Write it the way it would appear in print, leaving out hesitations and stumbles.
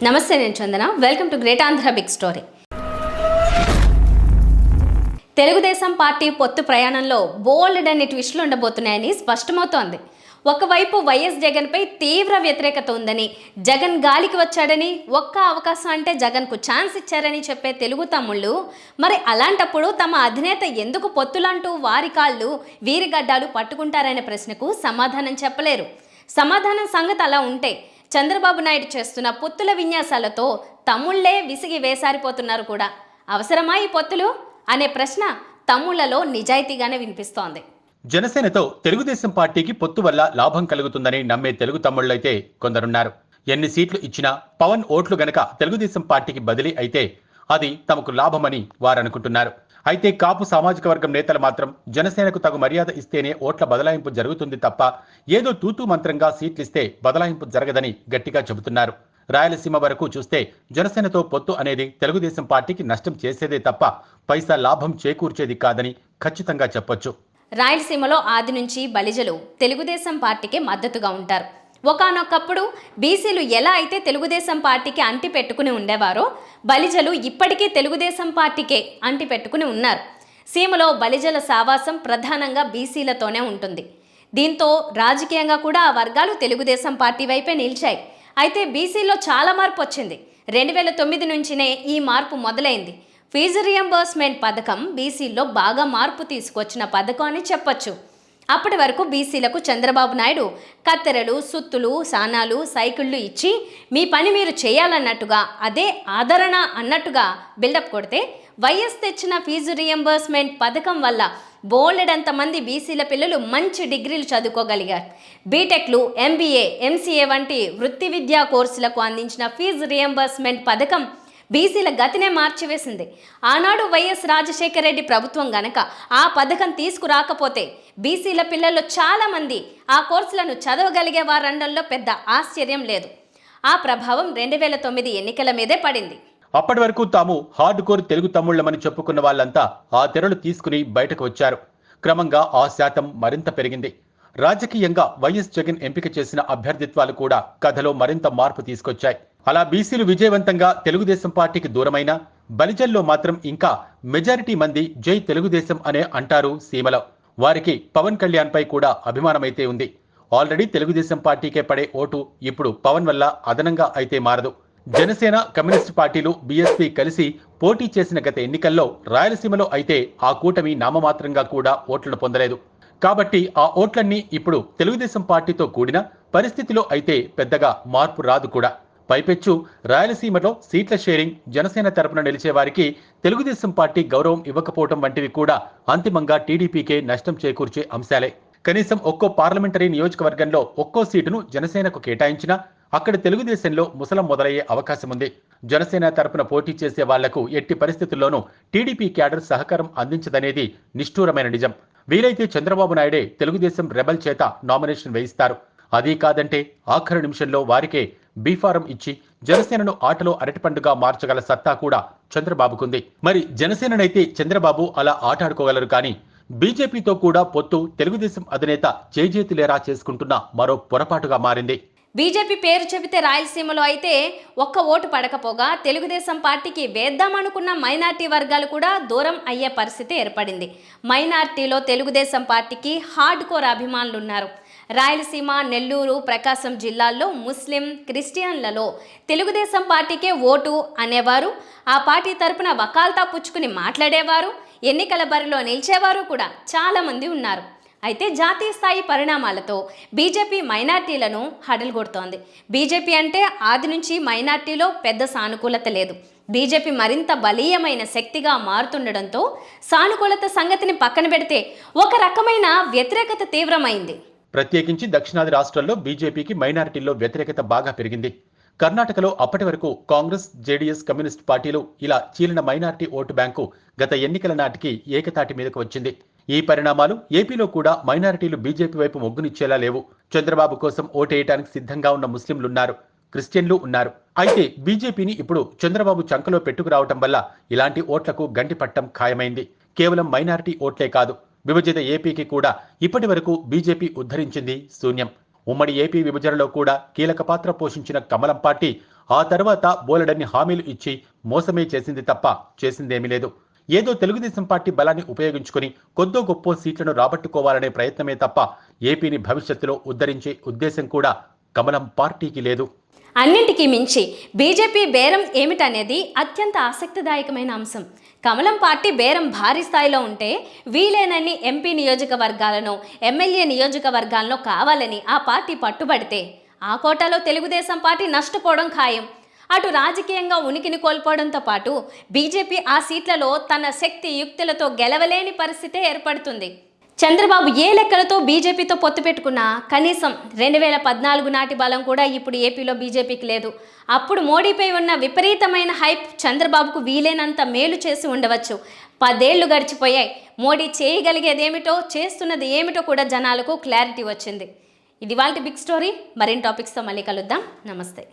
నమస్తే, నేను Chandana. Welcome to great Andhra big story. Telugudesam party పొత్తు ప్రయాణంలో బోల్డ్ అనే ట్విస్టులు ఉండబోతున్నాయని స్పష్టమవుతోంది. ఒకవైపు వైఎస్ జగన్పై తీవ్ర వ్యతిరేకత ఉందని, జగన్ గాలికి వచ్చాడని, ఒక్క అవకాశం అంటే జగన్కు ఛాన్స్ ఇచ్చారని చెప్పే తెలుగు తమ్ముళ్ళు, మరి అలాంటప్పుడు తమ అధినేత ఎందుకు పొత్తులంటూ వారి కాళ్ళు వీరి గడ్డాలు పట్టుకుంటారనే ప్రశ్నకు సమాధానం చెప్పలేరు. సమాధానం సంగతి అలా ఉంటే చంద్రబాబు నాయుడు చేస్తున్న పొత్తుల విన్యాసాలతో తమ్ముళ్లే విసిగి వేసారిపోతున్నారు కూడా. అవసరమా ఈ పొత్తులు అనే ప్రశ్న తమ్ముళ్లలో నిజాయితీగానే వినిపిస్తోంది. జనసేనతో తెలుగుదేశం పార్టీకి పొత్తు వల్ల లాభం కలుగుతుందని నమ్మే తెలుగు తమ్ముళ్లైతే కొందరున్నారు. ఎన్ని సీట్లు ఇచ్చినా పవన్ ఓట్లు గనక తెలుగుదేశం పార్టీకి బదిలీ అయితే అది తమకు లాభమని వారనుకుంటున్నారు. అయితే కాపు సామాజిక వర్గం నేతలు మాత్రం జనసేనకు తగు మర్యాద ఇస్తేనే ఓట్ల బదలాయింపు జరుగుతుంది తప్ప ఏదో తూతూ మంత్రంగా సీట్లిస్తే బదలాయింపు జరగదని గట్టిగా చెబుతున్నారు. రాయలసీమ వరకు చూస్తే జనసేనతో పొత్తు అనేది తెలుగుదేశం పార్టీకి నష్టం చేసేదే తప్ప పైసా లాభం చేకూర్చేది కాదని ఖచ్చితంగా చెప్పొచ్చు. రాయలసీమలో ఆది నుంచి బలిజలు తెలుగుదేశం పార్టీకి మద్దతుగా ఉంటారు. ఒకానొకప్పుడు బీసీలు ఎలా అయితే తెలుగుదేశం పార్టీకి అంటి పెట్టుకుని ఉండేవారో బలిజలు ఇప్పటికీ తెలుగుదేశం పార్టీకే అంటి పెట్టుకుని ఉన్నారు. సీమలో బలిజల సావాసం ప్రధానంగా బీసీలతోనే ఉంటుంది. దీంతో రాజకీయంగా కూడా ఆ వర్గాలు తెలుగుదేశం పార్టీ వైపే నిలిచాయి. అయితే బీసీలో చాలా మార్పు వచ్చింది. 2009 నుంచినే ఈ మార్పు మొదలైంది. ఫీజు రియంబర్స్మెంట్ పథకం బీసీల్లో బాగా మార్పు తీసుకొచ్చిన పథకం అని చెప్పొచ్చు. అప్పటి వరకు బీసీలకు చంద్రబాబు నాయుడు కత్తెరలు, సుత్తులు, సానాలు, సైకిళ్ళు ఇచ్చి మీ పని మీరు చేయాలన్నట్టుగా, అదే ఆదరణ అన్నట్టుగా బిల్డప్ కొడితే వైఎస్ తెచ్చిన ఫీజు రియంబర్స్మెంట్ పథకం వల్ల బోలెడంతమంది బీసీల పిల్లలు మంచి డిగ్రీలు చదువుకోగలిగారు. బీటెక్లు, ఎంబీఏ, ఎంసీఏ వంటి వృత్తి విద్యా కోర్సులకు అందించిన ఫీజు రియంబర్స్మెంట్ పథకం బీసీల గతినే మార్చివేసింది. ఆనాడు వైఎస్ రాజశేఖర రెడ్డి ప్రభుత్వం గనక ఆ పథకం తీసుకురాకపోతే బీసీల పిల్లల్లో చాలామంది ఆ కోర్సులను చదవగలిగే వారనడంలో పెద్ద ఆశ్చర్యం లేదు. ఆ ప్రభావం 2009 ఎన్నికల మీదే పడింది. అప్పటి వరకు తాము హార్డ్ కోర్ తెలుగు తమ్ముళ్లమని చెప్పుకున్న వాళ్ళంతా ఆ తెరలు తీసుకుని బయటకు వచ్చారు. క్రమంగా ఆ శాతం మరింత పెరిగింది. రాజకీయంగా వైఎస్ జగన్ ఎంపిక చేసిన అభ్యర్థిత్వాలు కూడా కథలో మరింత మార్పు తీసుకొచ్చాయి. అలా బీసీలు విజయవంతంగా తెలుగుదేశం పార్టీకి దూరమైన బలిజల్లో మాత్రం ఇంకా మెజారిటీ మంది జై తెలుగుదేశం అనే అంటారు సీమలో. వారికి పవన్ కళ్యాణ్ పై కూడా అభిమానమైతే ఉంది. ఆల్రెడీ తెలుగుదేశం పార్టీకే పడే ఓటు ఇప్పుడు పవన్ వల్ల అదనంగా అయితే మారదు. జనసేన, కమ్యూనిస్ట్ పార్టీలు, బీఎస్పీ కలిసి పోటీ చేసిన గత ఎన్నికల్లో రాయలసీమలో అయితే ఆ కూటమి నామమాత్రంగా కూడా ఓట్లను పొందలేదు. కాబట్టి ఆ ఓట్లన్నీ ఇప్పుడు తెలుగుదేశం పార్టీతో కూడిన పరిస్థితిలో అయితే పెద్దగా మార్పు రాదు కూడా. పైపెచ్చు రాయలసీమలో సీట్ల షేరింగ్, జనసేన తరపున నిలిచే వారికి తెలుగుదేశం పార్టీ గౌరవం ఇవ్వకపోవడం వంటివి కూడా అంతిమంగా టీడీపీకే నష్టం చేకూర్చే అంశాలే. కనీసం ఒక్కో పార్లమెంటరీ నియోజకవర్గంలో ఒక్కో సీటును జనసేనకు కేటాయించినా అక్కడ తెలుగుదేశంలో ముసలం మొదలయ్యే అవకాశం ఉంది. జనసేన తరపున పోటీ చేసే వాళ్లకు ఎట్టి పరిస్థితుల్లోనూ టీడీపీ క్యాడర్ సహకారం అందించదనేది నిష్ఠూరమైన నిజం. వీలైతే చంద్రబాబు నాయుడే తెలుగుదేశం రెబల్ చేత నామినేషన్ వేయిస్తారు. అదీ కాదంటే ఆఖరి నిమిషంలో వారికే బీఫారం ఇచ్చి జనసేనను ఆటలో అరటిపండుగా మార్చగల సత్తా కూడా చంద్రబాబుకుంది. మరి జనసేననైతే చంద్రబాబు అలా ఆటాడుకోగలరు. కానీ బీజేపీతో కూడా పొత్తు తెలుగుదేశం అధినేత చేజేతులేరా చేసుకుంటున్న మరో పొరపాటుగా మారింది. బీజేపీ పేరు చెబితే రాయలసీమలో అయితే ఒక్క ఓటు పడకపోగా తెలుగుదేశం పార్టీకి వేద్దామనుకున్న మైనార్టీ వర్గాలు కూడా దూరం అయ్యే పరిస్థితి ఏర్పడింది. మైనార్టీలో తెలుగుదేశం పార్టీకి హార్డ్ కోర్ అభిమానులు ఉన్నారు. రాయలసీమ, నెల్లూరు, ప్రకాశం జిల్లాల్లో ముస్లిం, క్రిస్టియన్లలో తెలుగుదేశం పార్టీకే ఓటు అనేవారు, ఆ పార్టీ తరపున వకాల్తా పుచ్చుకుని మాట్లాడేవారు, ఎన్నికల బరిలో నిలిచేవారు కూడా చాలామంది ఉన్నారు. అయితే జాతీయ స్థాయి పరిణామాలతో బీజేపీ మైనార్టీలను హడలుగొడుతోంది. బీజేపీ అంటే ఆది నుంచి మైనార్టీలో పెద్ద సానుకూలత లేదు. బీజేపీ మరింత బలీయమైన శక్తిగా మారుతుండడంతో సానుకూలత సంగతిని పక్కన పెడితే ఒక రకమైన వ్యతిరేకత తీవ్రమైంది. ప్రత్యేకించి దక్షిణాది రాష్ట్రాల్లో బీజేపీకి మైనారిటీల్లో వ్యతిరేకత బాగా పెరిగింది. కర్ణాటకలో అప్పటి వరకు కాంగ్రెస్, జేడీఎస్, కమ్యూనిస్ట్ పార్టీలు ఇలా చీలిన మైనారిటీ ఓటు బ్యాంకు గత ఎన్నికల నాటికి ఏకతాటి మీదకు వచ్చింది. ఈ పరిణామాలు ఏపీలో కూడా మైనారిటీలు బీజేపీ వైపు మొగ్గునిచ్చేలా లేవు. చంద్రబాబు కోసం ఓటేయటానికి సిద్ధంగా ఉన్న ముస్లింలున్నారు, క్రిస్టియన్లు ఉన్నారు. అయితే బీజేపీని ఇప్పుడు చంద్రబాబు చంకలో పెట్టుకురావటం వల్ల ఇలాంటి ఓట్లకు గంటిపట్టం ఖాయమైంది. కేవలం మైనారిటీ ఓట్లే కాదు, విభజిత ఏపీకి కూడా ఇప్పటి వరకు బీజేపీ ఉద్ధరించింది శూన్యం. ఉమ్మడి ఏపీ విభజనలో కూడా కీలక పాత్ర పోషించిన కమలం పార్టీ ఆ తర్వాత బోలెడన్ని హామీలు ఇచ్చి మోసమే చేసింది తప్ప చేసిందేమీ లేదు. ఏదో తెలుగుదేశం పార్టీ బలాన్ని ఉపయోగించుకుని కొద్దో గొప్పో సీట్లను రాబట్టుకోవాలనే ప్రయత్నమే తప్ప ఏపీని భవిష్యత్తులో ఉద్ధరించే ఉద్దేశం కూడా కమలం పార్టీకి లేదు. అన్నింటికీ మించి బీజేపీ బేరం ఏమిటనేది అత్యంత ఆసక్తిదాయకమైన అంశం. కమలం పార్టీ బేరం భారీ స్థాయిలో ఉంటే వీలైనన్ని ఎంపీ నియోజకవర్గాలను, ఎమ్మెల్యే నియోజకవర్గాలను కావాలని ఆ పార్టీ పట్టుబడితే ఆ కోటాలో తెలుగుదేశం పార్టీ నష్టపోవడం ఖాయం. అటు రాజకీయంగా ఉనికిని కోల్పోవడంతో పాటు బీజేపీ ఆ సీట్లలో తన శక్తి యుక్తులతో గెలవలేని పరిస్థితే ఏర్పడుతుంది. చంద్రబాబు ఏ లెక్కలతో బీజేపీతో పొత్తు పెట్టుకున్నా కనీసం 2014 నాటి బలం కూడా ఇప్పుడు ఏపీలో బీజేపీకి లేదు. అప్పుడు మోడీపై ఉన్న విపరీతమైన హైప్ చంద్రబాబుకు వీలైనంత మేలు చేసి ఉండవచ్చు. 10 ఏళ్లు గడిచిపోయాయి. మోడీ చేయగలిగేదేమిటో, చేస్తున్నది ఏమిటో కూడా జనాలకు క్లారిటీ వచ్చింది. ఇది వాళ్ళ బిగ్ స్టోరీ. మరిన్ని టాపిక్స్తో మళ్ళీ కలుద్దాం. నమస్తే.